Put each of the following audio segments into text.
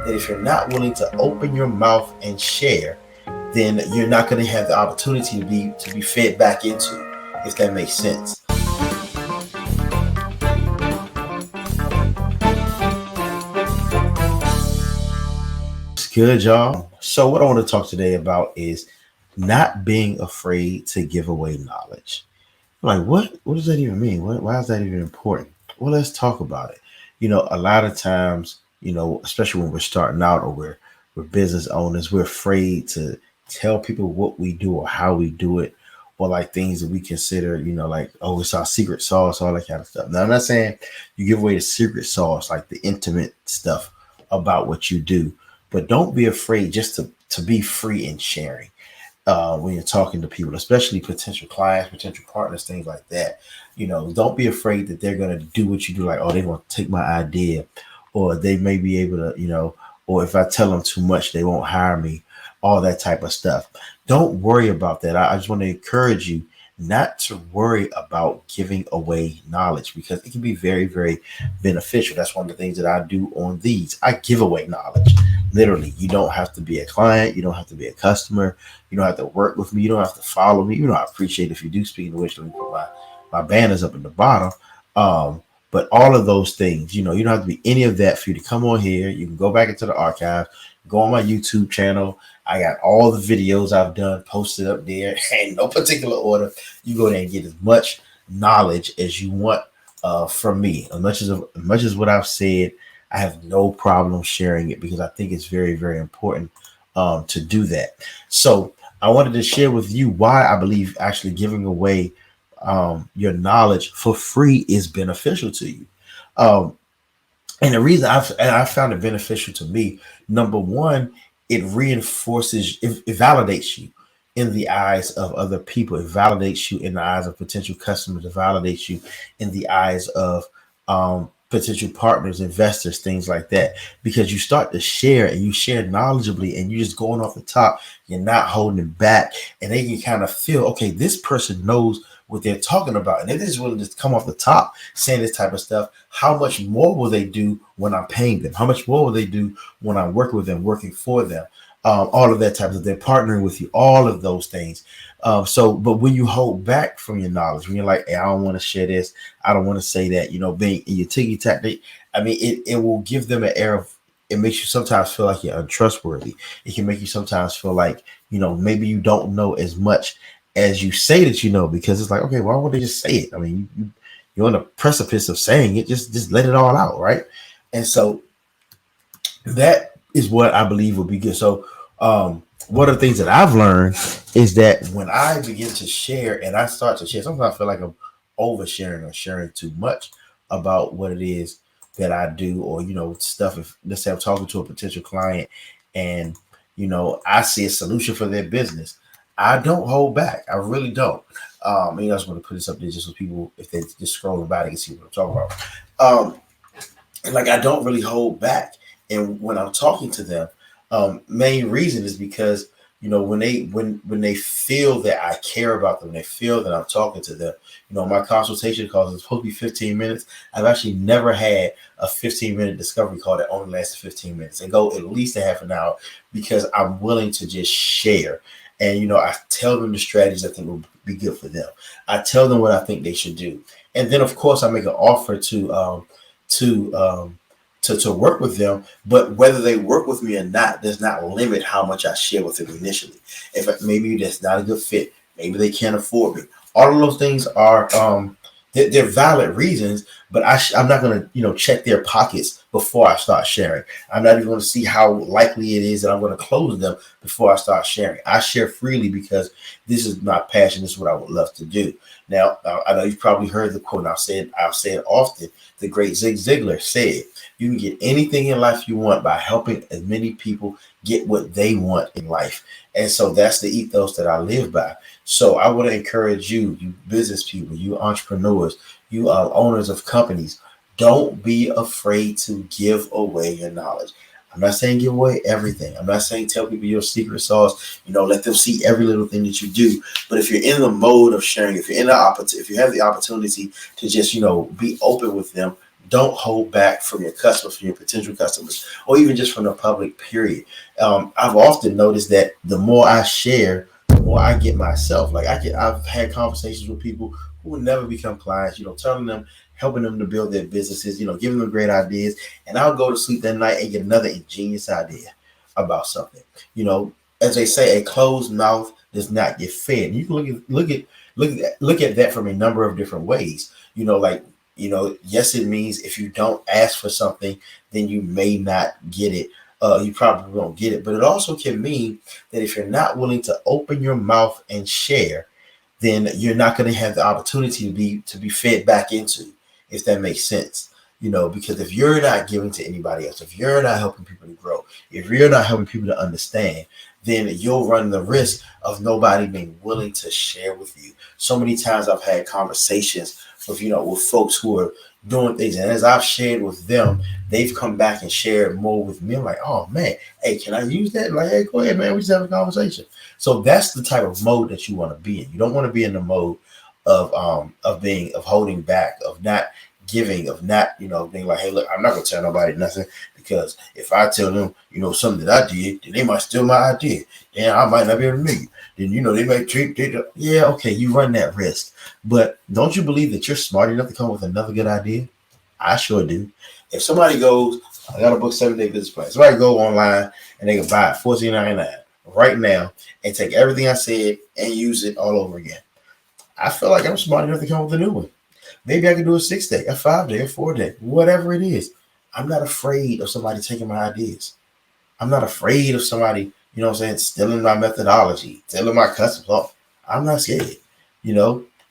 that if you're not willing to open your mouth and share, then you're not going to have the opportunity to be fed back into, if that makes sense. It's good, y'all. So what I want to talk today about is not being afraid to give away knowledge. Like, what does that even mean? Why is that even important? Well, let's talk about it. A lot of times, especially when we're starting out, or we're business owners, we're afraid to tell people what we do or how we do it, or like things that we consider, like, oh, it's our secret sauce, all that kind of stuff. Now, I'm not saying you give away the secret sauce, like the intimate stuff about what you do, but don't be afraid just to be free in sharing when you're talking to people, especially potential clients, potential partners, things like that. Don't be afraid that they're going to do what you do. Like, oh, they want to take my idea, or they may be able to, or if I tell them too much, they won't hire me, all that type of stuff. Don't worry about that. I just want to encourage you not to worry about giving away knowledge, because it can be very, very beneficial. That's one of the things that I do on these. I give away knowledge. Literally, you don't have to be a client. You don't have to be a customer. You don't have to work with me. You don't have to follow me. I appreciate if you do. Speaking of which, let me put my banners up in the bottom. But all of those things, you don't have to be any of that for you to come on here. You can go back into the archive, go on my YouTube channel. I got all the videos I've done posted up there in no particular order. You go there and get as much knowledge as you want from me. As much as what I've said, I have no problem sharing it, because I think it's very, very important to do that. So I wanted to share with you why I believe actually giving away your knowledge for free is beneficial to you. Um, and the reason I found it beneficial to me, number one, it reinforces, it validates you in the eyes of other people. It validates you in the eyes of potential customers. It validates you in the eyes of potential partners, investors, things like that. Because you start to share, and you share knowledgeably, and you're just going off the top. You're not holding it back. And they can kind of feel, okay, this person knows what they're talking about. And if this is willing to come off the top saying this type of stuff, how much more will they do when I'm paying them? How much more will they do when I'm working with them, working for them? All of that type of, they're partnering with you, all of those things. But when you hold back from your knowledge, when you're like, hey, I don't want to share this, I don't want to say that, being in your ticky tack, I mean, it will give them an air of, it makes you sometimes feel like you're untrustworthy. It can make you sometimes feel like, maybe you don't know as much as you say that because it's like, okay, why would they just say it? I mean, you're on the precipice of saying it, just let it all out, right? And so that is what I believe will be good. So one of the things that I've learned is that when I begin to share and I start to share, sometimes I feel like I'm oversharing or sharing too much about what it is that I do, or stuff. If, let's say, I'm talking to a potential client and I see a solution for their business, I don't hold back. I really don't. I just want to put this up there just so people, if they just scrolling by, they can see what I'm talking about. And like, I don't really hold back. And when I'm talking to them, main reason is because when they feel that I care about them, they feel that I'm talking to them. My consultation calls is supposed to be 15 minutes. I've actually never had a 15-minute discovery call that only lasted 15 minutes and go at least a half an hour, because I'm willing to just share. And I tell them the strategies I think will be good for them. I tell them what I think they should do, and then of course I make an offer to work with them. But whether they work with me or not does not limit how much I share with them initially. If maybe that's not a good fit, maybe they can't afford me. All of those things are they're valid reasons, but I'm not going to check their pockets before I start sharing. I'm not even going to see how likely it is that I'm going to close them before I start sharing. I share freely because this is my passion. This is what I would love to do. Now, I know you've probably heard the quote, and I'll say it often. The great Zig Ziglar said, you can get anything in life you want by helping as many people get what they want in life. And so that's the ethos that I live by. So I want to encourage you, you business people, you entrepreneurs, you owners of companies, don't be afraid to give away your knowledge. I'm not saying give away everything. I'm not saying tell people your secret sauce, let them see every little thing that you do. But if you're in the mode of sharing, if you have the opportunity to just, be open with them, Don't hold back from your customers, from your potential customers, or even just from the public, period. I've often noticed that the more I share, the more I get myself. I've had conversations with people who will never become clients, telling them, helping them to build their businesses, giving them great ideas. And I'll go to sleep that night and get another ingenious idea about something. You know, as they say, a closed mouth does not get fed. You can look at that from a number of different ways. Yes, it means if you don't ask for something, then you may not get it. You probably won't get it. But it also can mean that if you're not willing to open your mouth and share, then you're not going to have the opportunity to be fed back into, if that makes sense. Because if you're not giving to anybody else, if you're not helping people to grow, if you're not helping people to understand, then you'll run the risk of nobody being willing to share with you. So many times I've had conversations with folks who are doing things, and as I've shared with them, they've come back and shared more with me. I'm like, oh man, hey, can I use that? Like, hey, go ahead, man. We just have a conversation. So that's the type of mode that you want to be in. You don't want to be in the mode of holding back, of not giving, of not being like, hey, look, I'm not gonna tell nobody nothing, because if I tell them something that I did, then they might steal my idea, and I might not be able to make it. Then they might treat yeah, okay, you run that risk. But don't you believe that you're smart enough to come up with another good idea? I sure do. If somebody goes, I got a book 7-Day Business Plan. Somebody go online and they can buy it $14.99 right now and take everything I said and use it all over again. I feel like I'm smart enough to come up with a new one. Maybe I can do a 6-day, a 5-day, a 4-day, whatever it is. I'm not afraid of somebody taking my ideas. I'm not afraid of somebody, stealing my methodology, stealing my customers. Oh, I'm not scared.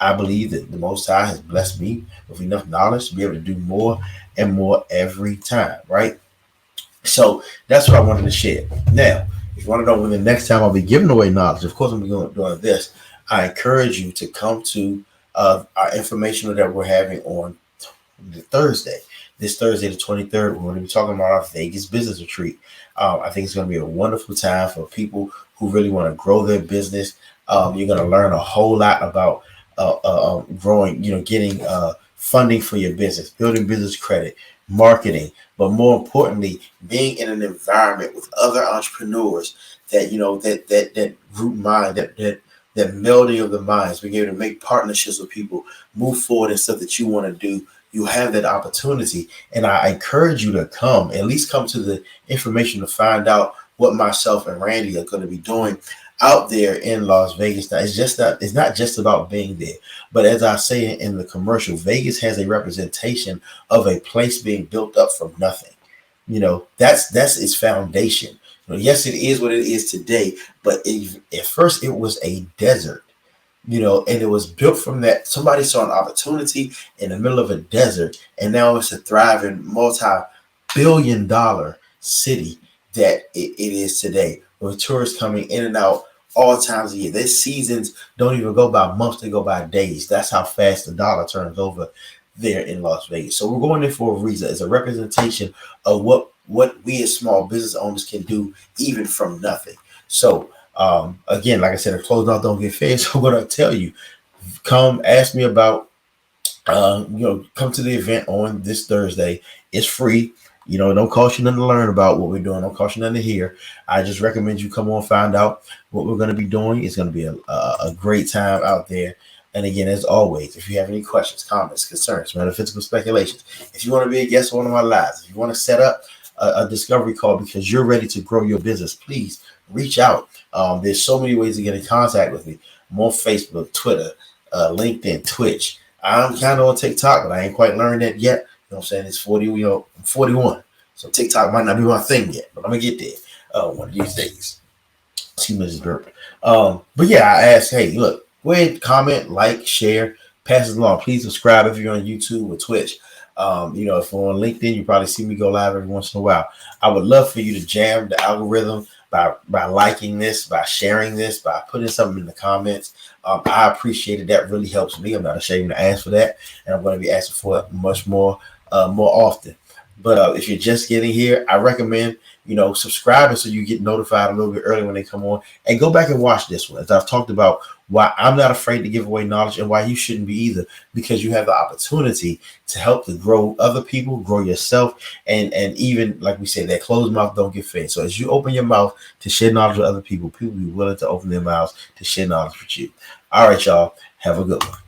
I believe that the Most High has blessed me with enough knowledge to be able to do more and more every time, right? So that's what I wanted to share. Now, if you want to know when the next time I'll be giving away knowledge, of course I'm doing this. I encourage you to come to our information that we're having on Thursday. This Thursday, the 23rd, we're going to be talking about our Vegas business retreat. I think it's going to be a wonderful time for people who really want to grow their business. You're going to learn a whole lot about growing, getting funding for your business, building business credit, marketing, but more importantly, being in an environment with other entrepreneurs that that group mind, that melding of the minds, being able to make partnerships with people, move forward in stuff that you want to do. You have that opportunity, and I encourage you to at least come to the information to find out what myself and Randy are going to be doing out there in Las Vegas. Now, it's not just about being there, but as I say in the commercial, Vegas has a representation of a place being built up from nothing. That's its foundation. Yes, it is what it is today, but at first it was a desert. And it was built from that. Somebody saw an opportunity in the middle of a desert, and now it's a thriving multi-billion-dollar city that it is today, with tourists coming in and out all times of year. Their seasons don't even go by months, they go by days. That's how fast the dollar turns over there in Las Vegas. So we're going there for a reason. It's a representation of what we as small business owners can do, even from nothing. So again, like I said, a closed mouth don't get fed. So what I tell you, come ask me about, come to the event on this Thursday. It's free. It don't cost you nothing to learn about what we're doing. Don't cost you nothing to hear. I just recommend you come on, find out what we're going to be doing. It's going to be a great time out there. And again, as always, if you have any questions, comments, concerns, metaphysical speculations, if you want to be a guest on one of my lives, if you want to set up a discovery call because you're ready to grow your business, please reach out. There's so many ways to get in contact with me. I'm on Facebook, Twitter, LinkedIn, Twitch. I'm kind of on TikTok, but I ain't quite learned that yet. You know what I'm saying? It's 40, I'm 41. So TikTok might not be my thing yet, but I'm going to get there one of these days. Excuse me, just burped. But yeah, I asked, hey, look, go ahead, comment, like, share, pass it along. Please subscribe if you're on YouTube or Twitch. If you're on LinkedIn, you probably see me go live every once in a while. I would love for you to jam the algorithm by liking this, by sharing this, by putting something in the comments. I appreciate it. That really helps me. I'm not ashamed to ask for that, and I'm going to be asking for it much more often. But if you're just getting here, I recommend, subscribing so you get notified a little bit early when they come on, and go back and watch this one, as I've talked about why I'm not afraid to give away knowledge and why you shouldn't be either, because you have the opportunity to help to grow other people, grow yourself, and even, like we said, that closed mouth don't get fed. So as you open your mouth to share knowledge with other people, people will be willing to open their mouths to share knowledge with you. All right, y'all, have a good one.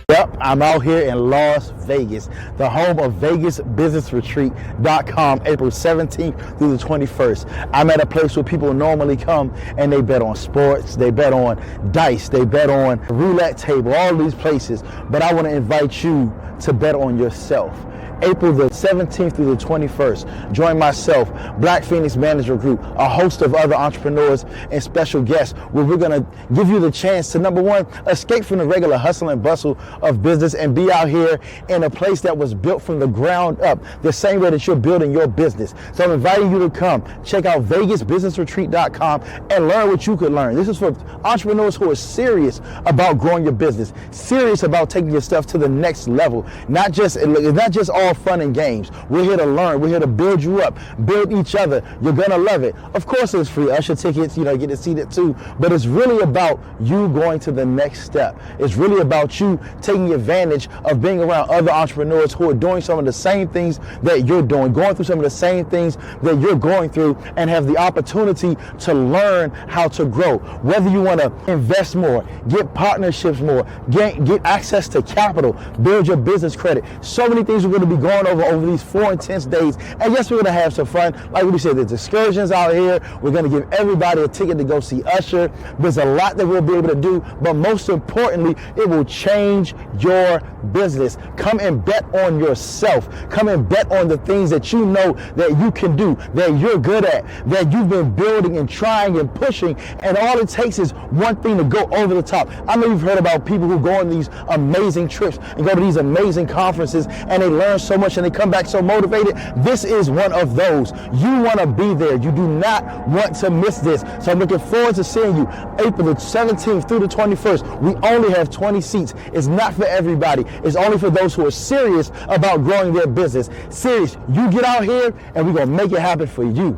Yep, I'm out here in Las Vegas, the home of VegasBusinessRetreat.com, April 17th through the 21st. I'm at a place where people normally come and they bet on sports, they bet on dice, they bet on roulette table, all these places. But I want to invite you to bet on yourself. April the 17th through the 21st. Join myself, Black Phoenix Manager Group, a host of other entrepreneurs and special guests, where we're going to give you the chance to, number one, escape from the regular hustle and bustle of business and be out here in a place that was built from the ground up, the same way that you're building your business. So I'm inviting you to come check out VegasBusinessRetreat.com and learn what you could learn. This is for entrepreneurs who are serious about growing your business, serious about taking your stuff to the next level. Not just all fun and games. We're here to learn. We're here to build you up, build each other. You're gonna love it. Of course, there's free usher tickets. You get to see that too. But it's really about you going to the next step. It's really about you taking advantage of being around other entrepreneurs who are doing some of the same things that you're doing, going through some of the same things that you're going through, and have the opportunity to learn how to grow. Whether you want to invest more, get partnerships more, get access to capital, build your business credit. So many things we're going to be going over these 4 intense days. And yes, we're going to have some fun. Like we said, there's excursions out here. We're going to give everybody a ticket to go see Usher. There's a lot that we'll be able to do, but most importantly, it will change your business. Come and bet on yourself. Come and bet on the things that you know that you can do, that you're good at, that you've been building and trying and pushing, and all it takes is one thing to go over the top. I know you've heard about people who go on these amazing trips and go to these amazing conferences, and they learn so much and they come back so motivated. This is one of those. You want to be there. You do not want to miss this. So I'm looking forward to seeing you April the 17th through the 21st. We only have 20 seats. It's not for everybody. It's only for those who are serious about growing their business. Serious. You get out here and we're going to make it happen for you.